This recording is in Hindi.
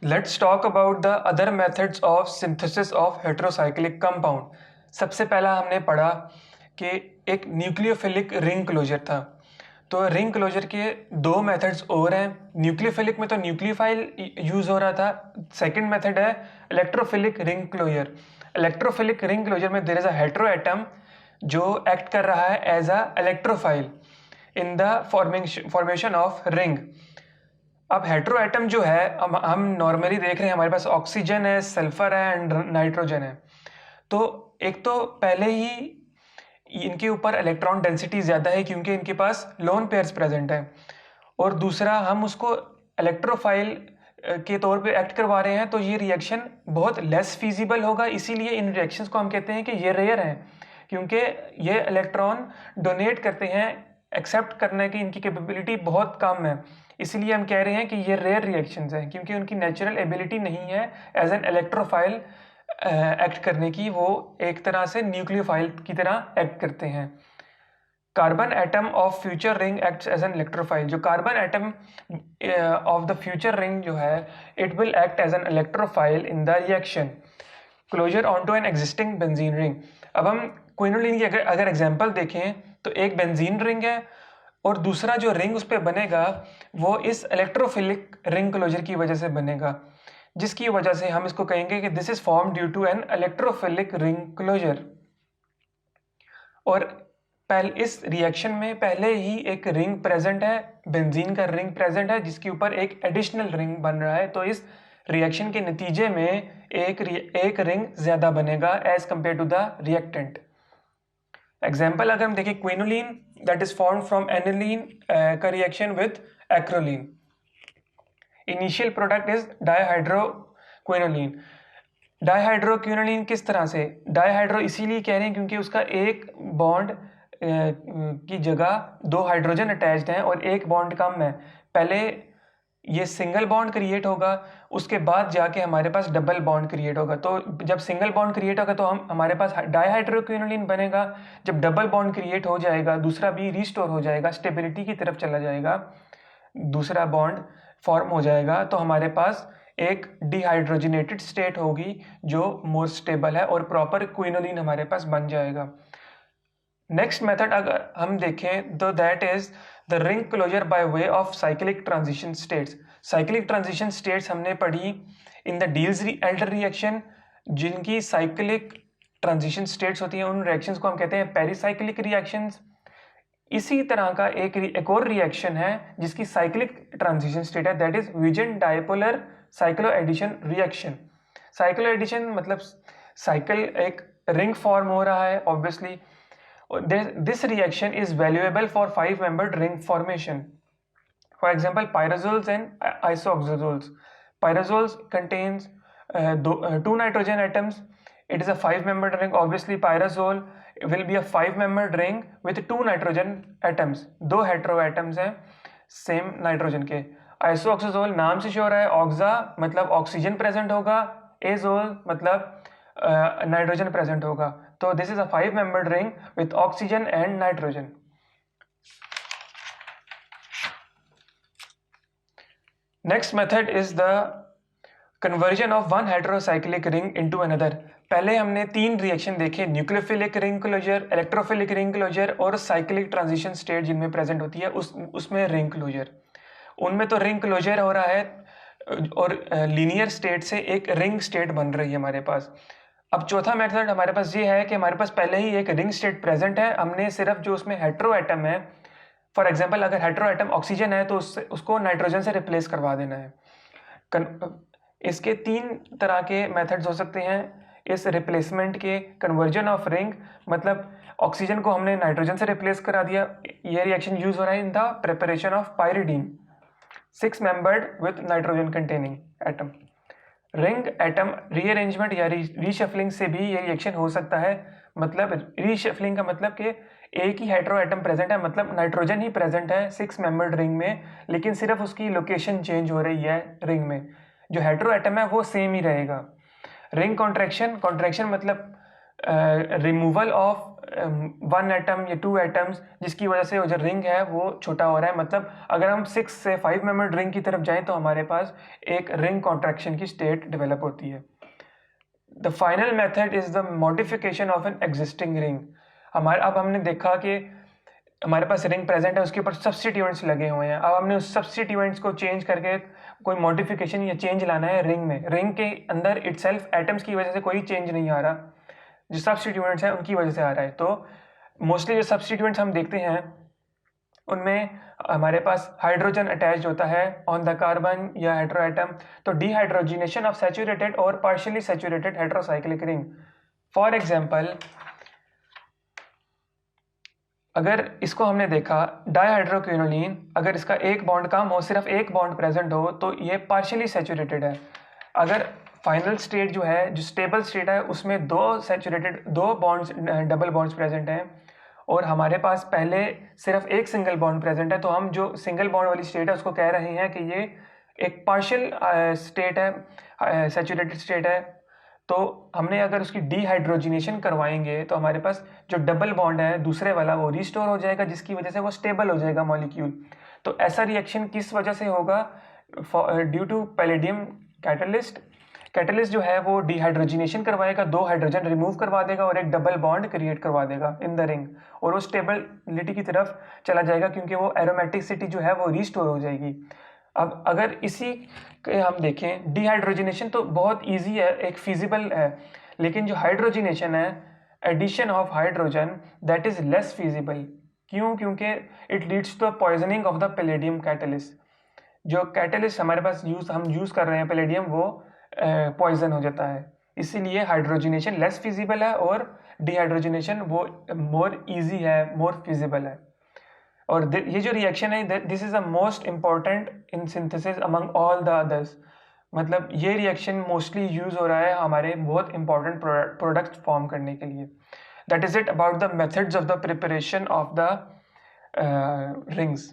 Let's talk about the other methods of synthesis of heterocyclic compound. सबसे पहला हमने पढ़ा कि एक न्यूक्लियोफिलिक रिंग क्लोजर था। तो रिंग क्लोजर के दो मेथड्स और हैं। न्यूक्लियोफिलिक में तो न्यूक्लियोफाइल यूज हो रहा था। सेकंड मेथड है electrophilic ring closure. Electrophilic ring closure में there is a hetero atom जो एक्ट कर रहा है as a electrophile in the formation of ring. अब हेटेरो एटम जो है हम नॉर्मली देख रहे हैं, हमारे पास ऑक्सीजन है, सल्फर है एंड नाइट्रोजन है। तो एक तो पहले ही इनके ऊपर इलेक्ट्रॉन डेंसिटी ज़्यादा है क्योंकि इनके पास लोन पेयर्स प्रेजेंट है, और दूसरा हम उसको इलेक्ट्रोफाइल के तौर पे एक्ट करवा रहे हैं, तो ये रिएक्शन बहुत लेस फीजिबल होगा। इसीलिए इन रिएक्शंस को हम कहते हैं कि ये रेयर हैं, क्योंकि ये इलेक्ट्रॉन डोनेट करते हैं, एक्सेप्ट करने की इनकी कैपेबिलिटी बहुत कम है। इसीलिए हम कह रहे हैं कि ये रेयर रिएक्शंस हैं, क्योंकि उनकी नेचुरल एबिलिटी नहीं है एज एन इलेक्ट्रोफाइल एक्ट करने की। वो एक तरह से न्यूक्लियोफाइल की तरह एक्ट करते हैं। Carbon atom of future ring acts as an electrophile. जो carbon atom of the future ring जो है, it will act as an electrophile in the reaction closure onto an existing benzene ring. अब हम क्विनोलिन की अगर एग्जांपल देखें तो एक बेंजीन रिंग है और दूसरा जो रिंग उस पर बनेगा वो इस इलेक्ट्रोफिलिक रिंग क्लोजर की वजह से बनेगा, जिसकी वजह से हम इसको कहेंगे कि this is form due to an electrophilic ring closure. और इस रिएक्शन में पहले ही एक रिंग प्रेजेंट है, बेंजीन का रिंग प्रेजेंट है, जिसके ऊपर एक एडिशनल रिंग बन रहा है। तो इस रिएक्शन के नतीजे में एक रिंग ज्यादा बनेगा as compare to the reactant. Example अगर हम देखें, quinoline that is form from aniline का reaction with acrolein. Initial product is dihydroquinoline. Dihydroquinoline किस तरह से? डायहाइड्रो इसीलिए कह रहे हैं क्योंकि उसका एक बॉन्ड की जगह दो हाइड्रोजन अटैच्ड हैं और एक बॉन्ड कम है। पहले ये सिंगल बॉन्ड क्रिएट होगा, उसके बाद जाके हमारे पास डबल बॉन्ड क्रिएट होगा। तो जब सिंगल बॉन्ड क्रिएट होगा तो हमारे पास डायहाइड्रोक्विनोलिन बनेगा। जब डबल बॉन्ड क्रिएट हो जाएगा, दूसरा भी रिस्टोर हो जाएगा, स्टेबिलिटी की तरफ चला जाएगा, दूसरा बॉन्ड फॉर्म हो जाएगा, तो हमारे पास एक डिहाइड्रोजनेटेड स्टेट होगी जो मोर स्टेबल है और प्रॉपर क्विनोलिन हमारे पास बन जाएगा। नेक्स्ट मेथड अगर हम देखें तो that is the ring closure by way of cyclic transition states. Cyclic transition states हमने पढ़ी इन द डील्स-एल्डर रिएक्शन, जिनकी साइक्लिक ट्रांजिशन स्टेट्स होती हैं, उन रिएक्शंस को हम कहते हैं पेरिसाइक्लिक रिएक्शंस। इसी तरह का एक और रिएक्शन है जिसकी साइक्लिक ट्रांजिशन स्टेट है, that is Huisgen dipolar cycloaddition reaction. Cycloaddition मतलब साइकिल एक रिंग फॉर्म हो रहा है obviously. This reaction is valuable for 5-membered ring formation. For example, pyrazoles and isoxazoles. Pyrazoles contains two nitrogen atoms. It is a 5-membered ring. Obviously, pyrazole will be a 5-membered ring with 2 nitrogen atoms. दो hetero atoms हैं same nitrogen के। Isoxazole नाम से श्योर है, ऑक्सा मतलब ऑक्सीजन प्रेजेंट होगा, एजोल मतलब नाइट्रोजन प्रेजेंट होगा। तो this is a 5-membered ring with oxygen and nitrogen. Next method is the conversion of one heterocyclic ring into another. पहले हमने 3 रिएक्शन देखे, nucleophilic ring closure, electrophilic ring closure और साइक्लिक ट्रांजिशन स्टेट जिनमें प्रेजेंट होती है उसमें रिंग क्लोजर। उनमें तो रिंग क्लोजर हो रहा है और लीनियर स्टेट से एक रिंग स्टेट बन रही है हमारे पास। अब चौथा मेथड हमारे पास ये है कि हमारे पास पहले ही एक रिंग स्टेट प्रेजेंट है, हमने सिर्फ जो उसमें हेटेरो एटम है, फॉर एग्जांपल अगर हेटेरो एटम ऑक्सीजन है तो उसको नाइट्रोजन से रिप्लेस करवा देना है। इसके 3 तरह के मेथड्स हो सकते हैं इस रिप्लेसमेंट के। कन्वर्जन ऑफ रिंग मतलब ऑक्सीजन को हमने नाइट्रोजन से रिप्लेस करा दिया। ये रिएक्शन यूज हो रहा है in the preparation of pyridine, 6-membered with nitrogen containing atom. Ring atom rearrangement या रीशफलिंग से भी ये रिएक्शन हो सकता है। मतलब रीशफलिंग का मतलब कि एक ही हेटेरो एटम प्रेजेंट है, मतलब नाइट्रोजन ही प्रेजेंट है 6-membered रिंग में, लेकिन सिर्फ उसकी लोकेशन चेंज हो रही है रिंग में। जो हेटेरो एटम है वो सेम ही रहेगा। रिंग कॉन्ट्रैक्शन मतलब रिमूवल ऑफ 1 एटम या 2 एटम्स, जिसकी वजह से वो जो रिंग है वो छोटा हो रहा है। मतलब अगर हम 6 से 5 मेंबर्ड रिंग की तरफ जाएं तो हमारे पास एक रिंग कॉन्ट्रैक्शन की स्टेट डेवलप होती है। The final method is the modification of an existing ring. अब हमने देखा कि हमारे पास रिंग प्रेजेंट है, उसके ऊपर सब्स्टिट्यूएंट्स लगे हुए हैं। अब हमने उस सब्स्टिट्यूएंट्स को चेंज करके कोई मॉडिफिकेशन या चेंज लाना है रिंग में। रिंग के अंदर इटसेल्फ एटम्स की वजह से कोई चेंज नहीं आ रहा, जो सब्स्टिट्यूएंट्स हैं उनकी वजह से आ रहा है। तो मोस्टली जो सब्स्टिट्यूएंट्स हम देखते हैं उनमें हमारे पास हाइड्रोजन अटैच होता है ऑन द कार्बन या हेटेरोएटम। तो डिहाइड्रोजिनेशन ऑफ सैचुरेटेड और partially saturated heterocyclic ring. For example, अगर इसको हमने देखा डाइहाइड्रोक्विनोलिन, अगर इसका एक बॉन्ड कम हो, सिर्फ एक बॉन्ड प्रेजेंट हो, तो ये पार्शियली सैचुरेटेड है। अगर फाइनल स्टेट जो है, जो स्टेबल स्टेट है, उसमें दो बॉन्ड्स, डबल बॉन्ड्स प्रेजेंट हैं और हमारे पास पहले सिर्फ एक सिंगल बॉन्ड प्रेजेंट है, तो हम जो सिंगल बॉन्ड वाली स्टेट है उसको कह रहे हैं कि ये एक पार्शियल स्टेट है, सैचुरेटेड स्टेट है। तो हमने अगर उसकी डिहाइड्रोजिनेशन करवाएंगे तो हमारे पास जो डबल बॉन्ड है दूसरे वाला वो रिस्टोर हो जाएगा, जिसकी वजह से वो स्टेबल हो जाएगा मॉलिक्यूल। तो ऐसा रिएक्शन किस वजह से होगा? Due to palladium catalyst. Catalyst जो है वो डिहाइड्रोजिनेशन करवाएगा, 2 हाइड्रोजन रिमूव करवा देगा और एक डबल बॉन्ड क्रिएट करवा देगा इन द रिंग, और वो स्टेबिलिटी की तरफ चला जाएगा क्योंकि वो एरोमेटिसिटी जो है वो रिस्टोर हो जाएगी। अब अगर इसी के हम देखें, डिहाइड्रोजिनेशन तो बहुत इजी है, एक फिजिबल है, लेकिन जो हाइड्रोजिनेशन है, addition of hydrogen, that is less feasible. क्यों? क्योंकि it leads to poisoning of the palladium catalyst. जो कैटलिस्ट हमारे पास हम यूज कर रहे हैं पैलेडियम, वो पॉइजन हो जाता है। इसीलिए हाइड्रोजिनेशन लेस फिजिबल है और डिहाइड्रोजिनेशन वो मोर इजी है, मोर फिजिबल है। और ये जो रिएक्शन है, this is the most important in synthesis among all the others. मतलब ये रिएक्शन मोस्टली यूज हो रहा है हमारे बहुत इंपॉर्टेंट प्रोडक्ट फॉर्म करने के लिए। That is it about the methods of the preparation of the rings.